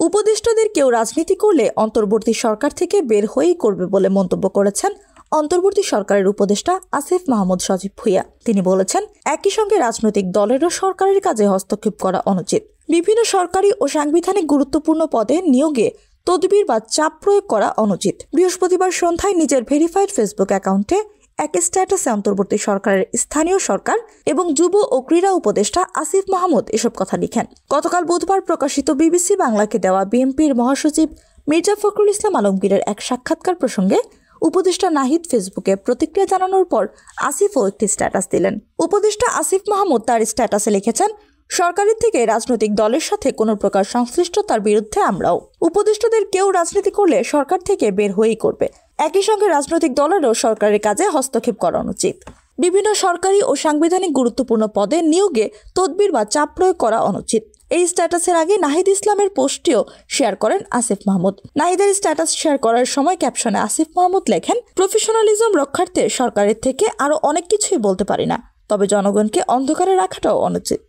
উপদেষ্টাদের কেউ রাজনীতি করলে অন্তর্বর্তী সরকার থেকে বের হয়েই করবে বলে মন্তব্য করেছেন অন্তর্বর্তী সরকারের উপদেষ্টা আসিফ মাহমুদ সজীব ভুঁইয়া। তিনি বলেছেন, একই সঙ্গে রাজনৈতিক দলেরও সরকারের কাজে হস্তক্ষেপ করা অনুচিত। বিভিন্ন সরকারি ও সাংবিধানিক গুরুত্বপূর্ণ পদে নিয়োগে তদবির বা চাপ প্রয়োগ করা অনুচিত। বৃহস্পতিবার সন্ধ্যায় নিজের ভেরিফাইড ফেসবুক অ্যাকাউন্টে এক স্ট্যাটাসে অন্তর্বর্তী সরকারের স্থানীয় সরকার এবং যুব ও ক্রীড়া উপদেষ্টা আসিফ মাহমুদ এসব কথা লিখেন। গতকাল বুধবার প্রকাশিত বিবিসি বাংলাকে দেওয়া বিএনপির মহাসচিব মির্জা ফখরুল ইসলাম আলমগীরের এক সাক্ষাৎকার প্রসঙ্গে উপদেষ্টা নাহিদ ফেসবুকে প্রতিক্রিয়া জানানোর পর আসিফও একটি স্ট্যাটাস দিলেন। উপদেষ্টা আসিফ মাহমুদ তার স্ট্যাটাসে লিখেছেন, সরকারের থেকে রাজনৈতিক দলের সাথে কোনো প্রকার সংশ্লিষ্টতার বিরুদ্ধে আমরাও। উপদেষ্টাদের কেউ রাজনীতি করলে সরকার থেকে বের হয়েই করবে। একই সঙ্গে রাজনৈতিক দলেরও সরকারের কাজে হস্তক্ষেপ করা উচিত। বিভিন্ন সরকারি ও সাংবিধানিক গুরুত্বপূর্ণ পদে নিয়োগে তদবির বা চাপ প্রয়োগ করা অনুচিত। এই স্ট্যাটাসের আগে নাহিদ ইসলামের পোস্টটিও শেয়ার করেন আসিফ মাহমুদ। নাহিদের স্ট্যাটাস শেয়ার করার সময় ক্যাপশনে আসিফ মাহমুদ লেখেন, প্রফেশনালিজম রক্ষার্থে সরকারের থেকে আরো অনেক কিছুই বলতে পারি না, তবে জনগণকে অন্ধকারে রাখাটাও অনুচিত।